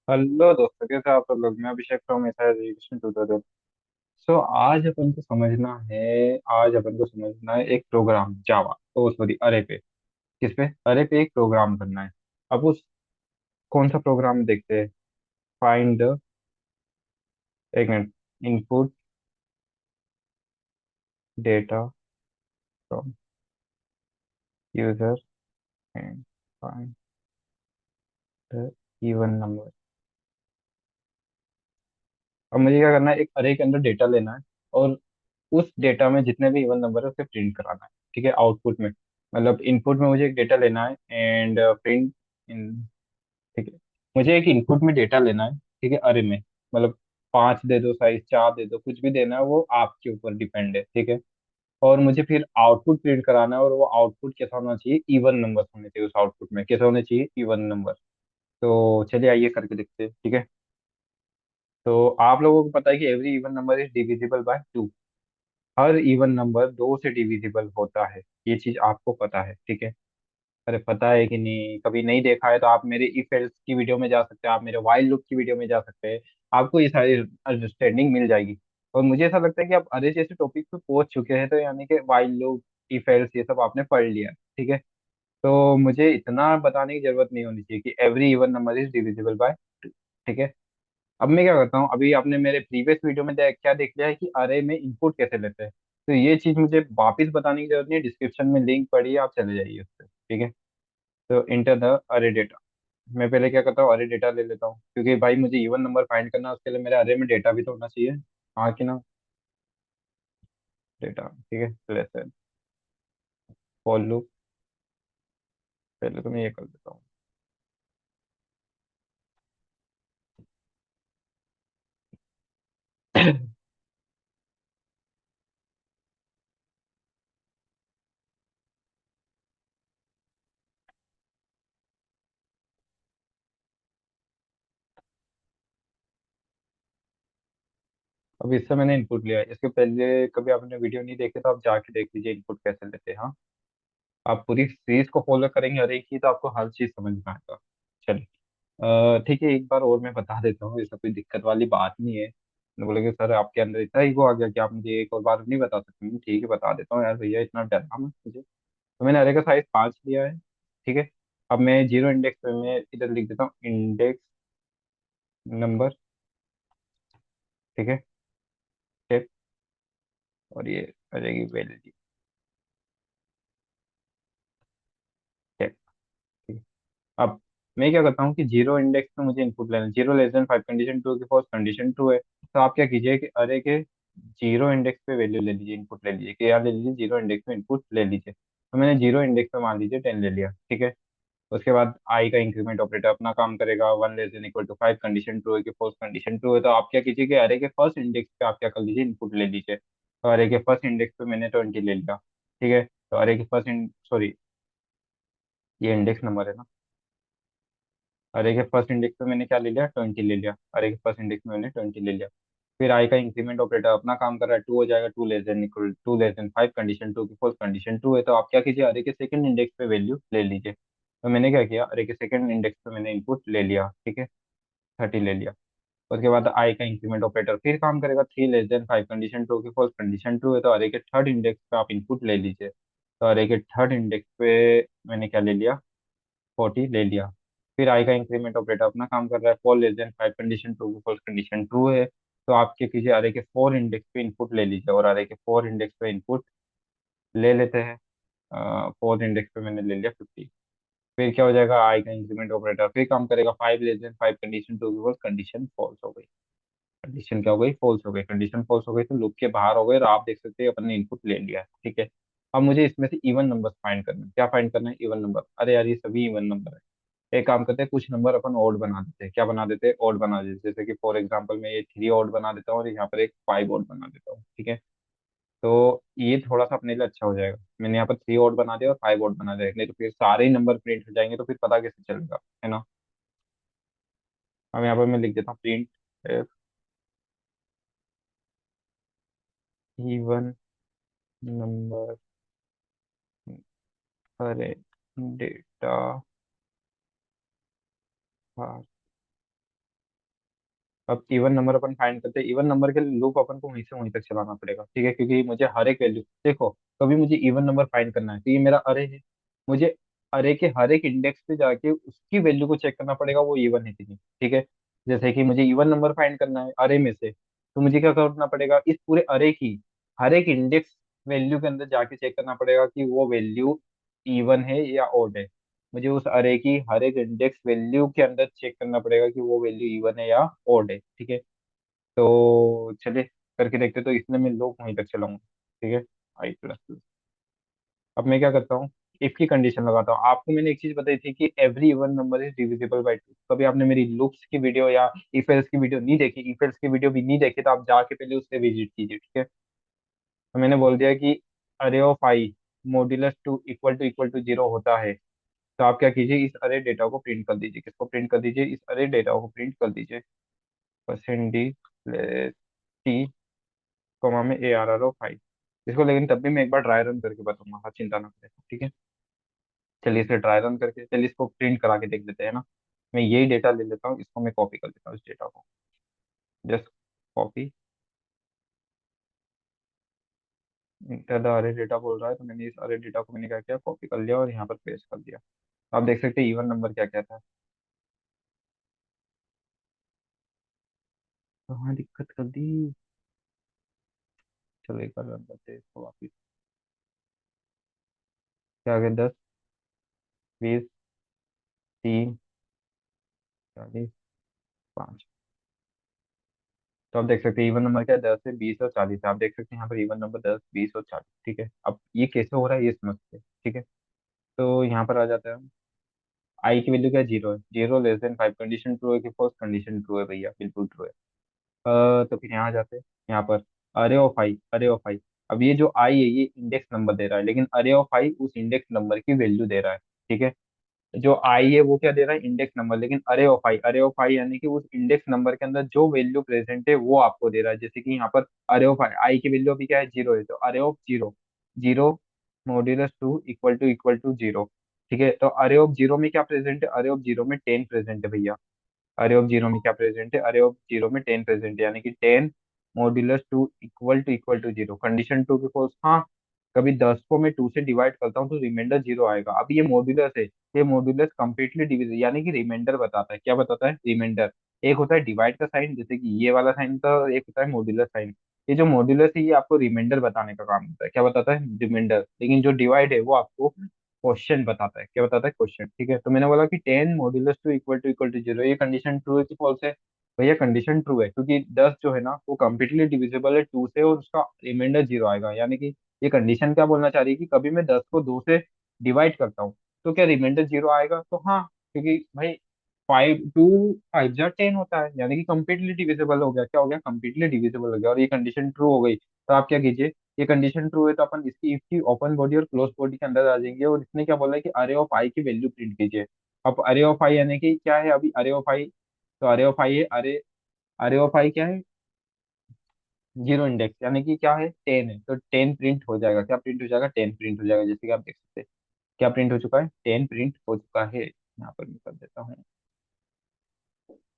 Hello दोस्तों, कैसे आप सब लोग। मैं अभिषेक फ्रॉम एजुकेशन ट्यूटोरियल। सो आज अपन को समझना है एक प्रोग्राम जावा, तो सॉरी अरे पे। किस पे? अरे पे एक प्रोग्राम करना है। अब उस कौन सा प्रोग्राम देखते हैं। फाइंड द, एक minute, input data from user and find the even number. अब मुझे क्या करना है, एक अरे के अंदर डेटा लेना है और उस डेटा में जितने भी इवन नंबर है उसे प्रिंट कराना है। ठीक है, आउटपुट में, मतलब इनपुट में मुझे एक डेटा लेना है एंड प्रिंट इन। ठीक है, मुझे एक इनपुट में डेटा लेना है। ठीक है, अरे में, मतलब 5 दे दो, साइज 4 दे दो, कुछ भी देना है, वो आपके ऊपर डिपेंड है। ठीक है, और मुझे फिर आउटपुट प्रिंट कराना है और वो आउटपुट कैसा होना चाहिए, इवन नंबर होने चाहिए। उस आउटपुट में कैसे होने चाहिए, इवन नंबर। तो चलिए आइए करके देखते हैं। ठीक है, तो आप लोगों को पता है कि every even number is divisible bye 2। Her even number 2 से डिविजिबल होता है, ये चीज आपको पता है। ठीक है, अरे पता है कि नहीं, कभी नहीं देखा है तो आप मेरे इफ एल्स की वीडियो में जा सकते हैं, आप मेरे वाइल लूप की वीडियो में जा सकते हैं। आपको ये सारी अंडरस्टैंडिंग मिल जाएगी। और मुझे ऐसा लगता है कि आप अरे जैसे टॉपिक पे पहुंच चुके हैं, तो यानी कि वाइल लूप, इफ एल्स, ये सब आपने पढ़ लिया है। ठीक है, तो मुझे इतना बताने की जरूरत नहीं होनी चाहिए कि every even number is divisible bye 2। ठीक है, अब मैं क्या करता हूँ, अभी आपने मेरे प्रीवियस वीडियो में क्या देख लिया है कि अरे में इनपुट कैसे लेते हैं, तो ये चीज मुझे वापस बताने की जरूरत नहीं है। डिस्क्रिप्शन में लिंक पढ़िए, आप चले जाइए उस पर। ठीक है, तो इंटर द अरे डेटा। मैं पहले क्या करता हूँ, अरे डेटा ले लेता हूँ, क्योंकि भाई मुझे इवन नंबर फाइंड करना है, उसके लिए मेरे अरे में डेटा भी तो होना चाहिए। हाँ कि ना? डेटा, ठीक है, लेसन फॉर लूप। पहले तो मैं ये कर देता हूँ। अब इससे मैंने इनपुट लिया है। इसके पहले कभी आपने वीडियो नहीं देखे तो आप जाके देख लीजिए इनपुट कैसे लेते हैं। हाँ, आप पूरी सीरीज को फॉलो करेंगे हर एक की, तो आपको हर चीज समझ में आएगा। चलिए, ठीक है, एक बार और मैं बता देता हूँ, ऐसा कोई दिक्कत वाली बात नहीं है। मैंने बोला कि सर आपके अंदर इतना ईगो आ गया कि आप मुझे एक और बार नहीं बता सकते। ठीक है, बता देता हूँ यार, भैया इतना डरना मत मुझे। तो मैंने अरे का साइज 5 लिया है। ठीक है, अब मैं जीरो इंडेक्स पे मैं इधर लिख देता हूँ इंडेक्स नंबर। ठीक है, टेप, और ये आ जाएगी वैलिडिटी टेप। ठीक है, अब मैं क्या करता हूँ कि जीरो इंडेक्स पे मुझे इनपुट लेना, zero less than 5 condition true की फॉल्स कंडीशन ट्रू है। तो आप क्या कीजिए कि अरे के जीरो इंडेक्स पे वैल्यू ले लीजिए, इनपुट ले लीजिए, कि यार ले लीजिए जीरो इंडेक्स पे इनपुट ले लीजिए। तो मैंने जीरो इंडेक्स पे मान लीजिए 10 ले लिया। ठीक है, उसके बाद आई का इंक्रीमेंट ऑपरेटर अपना काम करेगा। One less than equal to 5 condition true है कि फॉल्स कंडीशन ट्रू है। तो आप क्या कीजिए कि अरे के फर्स्ट इंडेक्स पे आप क्या कर लीजिए, इनपुट ले लीजिए। तो अरे के फर्स्ट इंडेक्स पे मैंने 20 ले लिया। ठीक है, तो अरे के फर्स्ट, सॉरी, ये इंडेक्स नंबर है ना। अरे के फर्स्ट इंडेक्स पे मैंने क्या ले लिया, 20 ले लिया। अरे के फर्स्ट इंडेक्स में मैंने 20 ले लिया। फिर आई का इंक्रीमेंट ऑपरेटर अपना काम कर रहा है, टू हो जाएगा, two less than equal, two less than 5 condition to की फॉल्स कंडीशन टू है। तो आप क्या कीजिए, अरे के सेकंड इंडेक्स पे वैल्यू ले लीजिए। तो मैंने क्या किया, अरे के सेकंड इंडेक्स पे मैंने इनपुट ले लिया। ठीक है, 30 ले लिया। उसके बाद आई का इंक्रीमेंट ऑपरेटर फिर काम करेगा, three less than 5 condition to की फॉल्स कंडीशन टू है। तो अरे के थर्ड इंडेक्स पे आप इनपुट ले लीजिए। तो अरे के थर्ड इंडेक्स पे मैंने क्या ले लिया, 40 ले लिया। फिर आई का इंक्रीमेंट ऑपरेटर अपना काम कर रहा है, four less than 5 condition to की फॉल्स कंडीशन ट्रू है। तो आप क्या कीजिए, अरे के फोर इंडेक्स पे इनपुट ले लीजिए, और अरे के फोर इंडेक्स पे इनपुट ले लेते हैं। फोर इंडेक्स पे मैंने ले लिया 50। फिर क्या हो जाएगा, आई का इंक्रीमेंट ऑपरेटर फिर काम करेगा, five less than 5 condition to की फॉल्स कंडीशन फॉल्स हो गई। कंडीशन क्या हो गई, फॉल्स हो गई। कंडीशन फॉल्स हो गई तो लूप के बाहर हो गए, और आप देख सकते हैं अपन ने इनपुट ले लिया है। ठीक है, अब मुझे इसमें से इवन नंबर फाइंड करना है। क्या फाइंड करना है, इवन नंबर। अरे यार, ये सभी इवन नंबर है। एक काम करते हैं, कुछ नंबर अपन ओड बना देते हैं। क्या बना देते हैं, ओड बना देते हैं। जैसे कि फॉर एग्जांपल मैं ये 3 ओड बना देता हूँ और यहाँ पर एक 5 ओड बना देता हूँ। ठीक है, तो ये थोड़ा सा अपने लिए अच्छा हो जाएगा। मैंने यहाँ पर 3 ओड बना दिया और 5 ओड बना दिया, नहीं तो फिर सारे ही नंबर प्रिंट हो जाएंगे, तो फिर पता कैसे चलेगा, है ना। अब यहाँ पर मैं लिख देता हूँ प्रिंट इवन नंबर अरे डेटा अब इवन नंबर अपन फाइंड करते हैं, इवन नंबर के लिए लूप अपन को वहीं से वहीं तक चलाना पड़ेगा, ठीक है, क्योंकि मुझे हर एक वैल्यू देखो, कभी मुझे इवन नंबर फाइंड करना है तो ये मेरा अरे है, मुझे अरे के हर एक इंडेक्स पे जाके उसकी वैल्यू को चेक करना पड़ेगा वो इवन है कि नहीं, ठीक है। जैसे कि मुझे इवन नंबर फाइंड करना है अरे में से, तो मुझे क्या करना पड़ेगा, इस पूरे अरे की हर एक इंडेक्स वैल्यू के अंदर जाके चेक करना पड़ेगा कि वो वैल्यू इवन है या ओड है। मुझे उस अरे की हर एक इंडेक्स वैल्यू के अंदर चेक करना पड़ेगा कि वो वैल्यू इवन है या ओड है, ठीक है। तो चलिए करके देखते, तो इसमें मैं लोग वहीं तक चलाऊंगा, ठीक है। आई प्लस, अब मैं क्या करता हूँ, इफ की कंडीशन लगाता हूँ। आपको मैंने एक चीज बताई थी कि every even number is divisible by two. कभी आपने मेरी लूप्स की वीडियो या इफ एल्स की वीडियो नहीं देखी, इफ एल्स की वीडियो भी नहीं देखी, तो आप जाके पहले उससे विजिट कीजिए, ठीक है। तो मैंने बोल दिया कि array of i modulus two equal to zero होता है, तो आप क्या कीजिए, इस अरे डेटा को प्रिंट कर दीजिए। किसको प्रिंट कर दीजिए, इस अरे डेटा को प्रिंट कर दीजिए। Percent D plus T comma में A R R O five. इसको लेकिन तब भी मैं एक बार ट्राई रन करके बताऊंगा, हाँ चिंता ना करें, ठीक है। चलिए इसे ट्राई रन करके, चलिए इसको प्रिंट करा के देख लेते हैं ना। मैं यही डेटा ले लेता हूँ, इसको मैं कॉपी कर लेता हूँ, इस डेटा को जस्ट कॉपी। इंटर द अरे डेटा बोल रहा है, तो मैंने इस अरे डेटा को मैंने क्या किया, कॉपी कर लिया और यहाँ पर पेस्ट कर दिया। आप देख सकते हैं इवन नंबर क्या क्या था। तो हाँ दिक्कत कर दी। चलो एक बार रन करते हैं इसको वापिस। क्या आ गया, 10, 20, 3, 40, 5। तो आप देख सकते हैं इवन नंबर क्या है, 10 से 20 और 40 है। आप देख सकते हैं यहाँ पर इवन नंबर 10, 20 और 40, ठीक है। अब ये कैसे हो रहा है ये समझते हैं, ठीक है। तो यहाँ पर आ जाता है, आई की वैल्यू क्या है, जीरो है, zero less than five, condition true है कि फॉल्स, कंडीशन ट्रू है भैया, बिल्कुल ट्रू है। तो फिर यहाँ जाते हैं, यहाँ पर अरे ऑफ आई, अरे ऑफ आई। अब ये जो आई है ये इंडेक्स नंबर दे रहा है, लेकिन अरे ऑफ आई उस इंडेक्स नंबर की वैल्यू दे रहा है, ठीक है। जो आई है वो क्या दे रहा है, इंडेक्स नंबर, लेकिन अरे ऑफ आई, अरे ऑफ आई यानी कि उस इंडेक्स नंबर के अंदर जो वैल्यू प्रेजेंट है वो आपको दे रहा है। जैसे कि यहाँ पर अरे ऑफ आई, आई की वैल्यू अभी क्या है, जीरो है, तो array of zero, zero modulus two equal to zero, ठीक है। तो अरे ऑफ जीरो में क्या प्रेजेंट है, अरे ऑफ जीरो में 10 प्रेजेंट है भैया। अरे ऑफ जीरो में क्या प्रेजेंट है, अरे ऑफ जीरो में 10 प्रेजेंट है, यानी कि 10 modulus two equal to zero, condition to की फॉल्स। हाँ, कभी 10 को मैं 2 से डिवाइड करता हूँ तो रिमाइंडर जीरो आएगा। अब ये मॉड्यूलस है, ये मॉड्यूलस कंप्लीटली डिविजन यानी कि रिमाइंडर बताता है। क्या बताता है, रिमाइंडर। एक होता है डिवाइड का साइन, जैसे कि ये वाला साइन का, एक होता है मॉड्यूलस साइन। ये जो मॉड्यूलस है ये आपको रिमाइंडर बताने का काम होता है। क्या बताता है, रिमाइंडर। लेकिन जो डिवाइड है वो आपको क्वेश्चन बताता है। क्या बताता है, क्वेश्चन, ठीक है। तो मैंने बोला कि 10 modulus two equal to zero, ये कंडीशन ट्रू है कि फॉल्स है। भैया कंडीशन ट्रू है, क्योंकि 10 जो है ना वो कंप्लीटली डिविजिबल है 2 से, और उसका रिमाइंडर जीरो आएगा। यानी कि ये कंडीशन क्या बोलना चाह रही है कि कभी मैं 10 को 2 से डिवाइड करता हूँ तो क्या रिमाइंडर जीरो आएगा, तो हाँ, क्योंकि भाई 5 2 5 जा 10 होता है, यानी कि कंप्लीटली डिविजिबल हो गया। क्या हो गया, कंप्लीटली डिविजिबल हो गया, और ये कंडीशन ट्रू हो गई। तो आप क्या कीजिए, ये कंडीशन ट्रू है तो अपन इसकी if की ओपन बॉडी और क्लोज बॉडी के अंदर आ जाएंगे, और इसने क्या बोला है कि अरे ऑफ आई की वैल्यू प्रिंट कीजिए। अब अरे ऑफ आई यानी कि क्या है, अभी अरे ऑफ आई, तो अरे ऑफ आई है, अरे अरे ऑफ आई क्या है, जीरो इंडेक्स, यानी कि क्या है, 10 है, तो 10 प्रिंट हो जाएगा। क्या प्रिंट हो जाएगा, 10 प्रिंट हो जाएगा, जैसे कि आप देख सकते हैं। क्या प्रिंट हो चुका है, 10 प्रिंट हो चुका है। यहाँ पर मैं कर देता हूँ,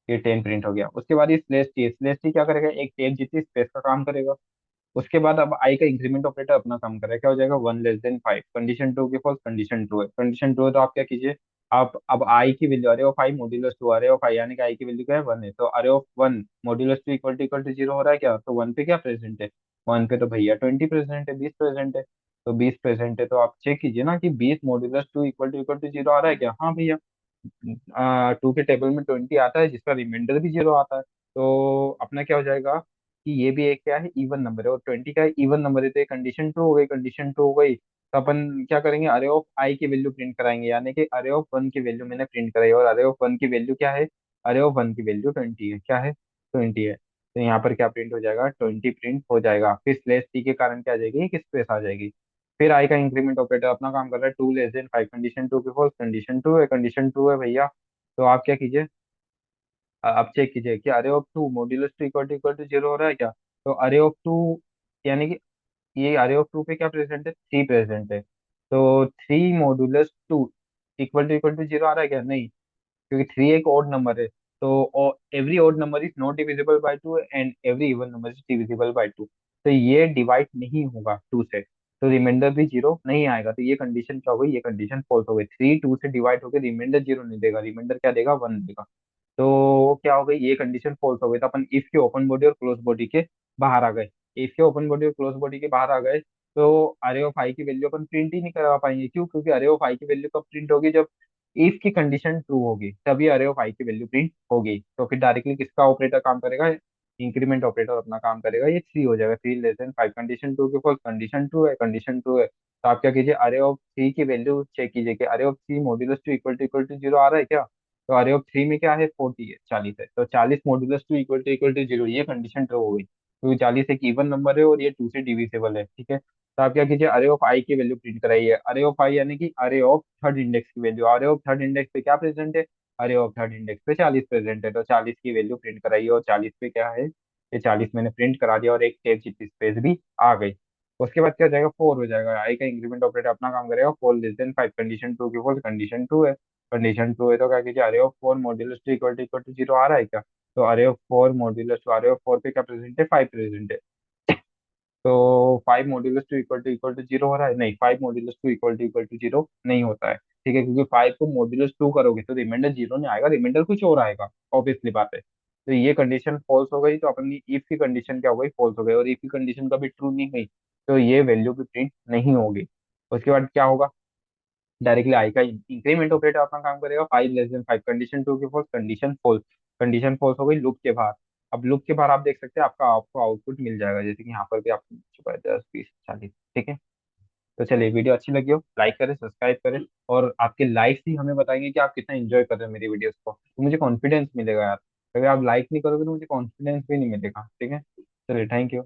ये 10 प्रिंट हो गया। उसके बाद ये स्लेश टी क्या करेगा, एक टेप जितनी स्पेस का काम करेगा। उसके बाद अब आई का इंक्रीमेंट ऑपरेटर अपना काम करेगा, क्या हो जाएगा, 1 लेस देन 5, कंडीशन टू की फॉल्स, कंडीशन ट्रू है, कंडीशन ट्रू है तो आप क्या कीजिए, आप अब आई की वैल्यू अरे of i modulus two, array of आई यानी कि आई की वैल्यू क्या है, 1 है, तो array of 1 modulus two equal to zero हो रहा है क्या, तो 1 पे क्या प्रेजेंट है, 1 पे तो भैया 20 प्रेजेंट है, 20 प्रेजेंट है। तो 20 प्रेजेंट है तो आप चेक कीजिए ना कि 20 modulus two equal to zero आ रहा है क्या, हाँ भैया। टू के टेबल में 20 आता है जिसका रिमाइंडर भी जीरो आता है। तो अपना क्या हो जाएगा कि ये भी एक क्या है, इवन नंबर है, और 20 का इवन नंबर है, तो कंडीशन टू हो गई, कंडीशन टू हो गई। तो अपन क्या करेंगे, अरे ऑफ आई की वैल्यू प्रिंट कराएंगे, यानी कि अरे ऑफ वन की वैल्यू मैंने प्रिंट कराई, और अरे ऑफ वन की वैल्यू क्या है, अरे ऑफ वन की वैल्यू 20 है, क्या है, 20 है। तो यहाँ पर क्या प्रिंट हो जाएगा, 20 प्रिंट हो जाएगा। फिर स्लेश टी के कारण क्या आ जाएगी, एक स्पेस आ जाएगी। फिर आई का इंक्रीमेंट ऑपरेटर अपना काम कर रहा है, 2 लेस देन 5, कंडीशन टू की फॉल्स, कंडीशन टू है, कंडीशन टू है भैया। तो आप क्या कीजिए, आप चेक कीजिए कि array of two modulus two equal to zero हो रहा है क्या। तो अरे ऑफ टू यानी कि ये अरे ऑफ टू पे क्या प्रेजेंट है, थ्री प्रेजेंट है, तो three modulus two equal to zero आ रहा है क्या, नहीं, क्योंकि थ्री एक ओड नंबर है। तो every odd number is not divisible by two and every even number is divisible by two. तो ये डिवाइड नहीं होगा टू से, तो रिमाइंडर भी जीरो नहीं आएगा। तो ये कंडीशन क्या हो गई, ये कंडीशन फॉल्स हो गई। थ्री टू से डिवाइड होकर रिमाइंडर जीरो नहीं देगा, रिमाइंडर क्या देगा, वन देगा। तो क्या हो गई, ये कंडीशन फॉल्स हो गई। तो अपन इफ के ओपन बॉडी और क्लोज बॉडी के बाहर आ गए। इफ के ओपन बॉडी और क्लोज बॉडी के बाहर आ गए तो अरे ऑफ आई की वैल्यू अपन प्रिंट ही नहीं करवा पाएंगे। क्यों? क्योंकि अरे ऑफ आई की वैल्यू कब प्रिंट होगी, जब इफ की कंडीशन ट्रू होगी तभी अरे ऑफ आई की वैल्यू प्रिंट होगी। तो फिर डायरेक्टली किसका ऑपरेटर काम करेगा, इंक्रीमेंट ऑपरेटर अपना काम करेगा। ये थ्री हो जाएगा, three less than five, condition true के फॉल्स, कंडीशन ट्रू है, कंडीशन ट्रू है। तो आप क्या कीजिए, अरे ऑफ थ्री की वैल्यू चेक कीजिए कि array of three modulus two equal to zero आ रहा है क्या। तो अरे ऑफ थ्री में क्या है, 40 है, 40 है। तो 40 modulus two equal to zero, ये कंडीशन ट्रू हो गई क्योंकि 40 एक इवन नंबर है और ये टू से डिविजिबल है। ठीक है, तो आप क्या कीजिए, अरे ऑफ आई की वैल्यू प्रिंट कराइए। अरे ऑफ आई यानी कि अरे ऑफ थर्ड इंडेक्स की वैल्यू। अरे ऑफ थर्ड इंडेक्स पे क्या प्रेजेंट है, अरे ऑफ थर्ड इंडेक्स पे 40 प्रेजेंट है। तो 40 की वैल्यू प्रिंट कराइए और 40 पे क्या है, ये 40 मैंने प्रिंट करा दिया और एक टेप जितनी स्पेस भी आ गई। उसके बाद क्या हो जाएगा, फोर हो जाएगा। आई का इंक्रीमेंट ऑपरेटर अपना काम करेगा, four less than five, condition to की फोर, कंडीशन टू है, कंडीशन टू है। तो क्या कीजिए, array of four modulus two equal to zero आ रहा है क्या। तो array of four modulus two, array of four पे क्या प्रेजेंट है, फाइव प्रेजेंट है। तो five modulus two equal to zero हो रहा है, नहीं, five modulus two equal to zero नहीं होता है। ठीक है, क्योंकि फाइव को मॉड्यूलस टू करोगे तो रिमाइंडर जीरो नहीं आएगा, रिमाइंडर कुछ और आएगा, ऑब्वियसली बात है। तो ये कंडीशन फॉल्स हो गई, तो अपनी इफ की कंडीशन क्या हो गई, फॉल्स हो गई, और इफ की कंडीशन कभी ट्रू नहीं हुई तो ये वैल्यू भी प्रिंट नहीं होगी। उसके बाद क्या होगा, डायरेक्टली आई का इंक्रीमेंट ऑपरेटर अपना काम करेगा, five less than five, condition to की false, condition false, condition false हो गई लूप के बाहर। अब लूप के बाहर आप देख सकते हैं आपका आपको आउटपुट मिल जाएगा, जैसे कि यहाँ पर भी आपको मिल चुका है 10 20 40। ठीक है, तो चलिए, वीडियो अच्छी लगी हो लाइक करें, सब्सक्राइब करें, और आपके लाइक्स ही हमें बताएंगे कि आप कितना एंजॉय कर रहे हो मेरी वीडियोस को, तो मुझे कॉन्फिडेंस मिलेगा यार। अगर आप लाइक नहीं करोगे तो मुझे कॉन्फिडेंस भी नहीं मिलेगा। ठीक है, चलिए, थैंक यू।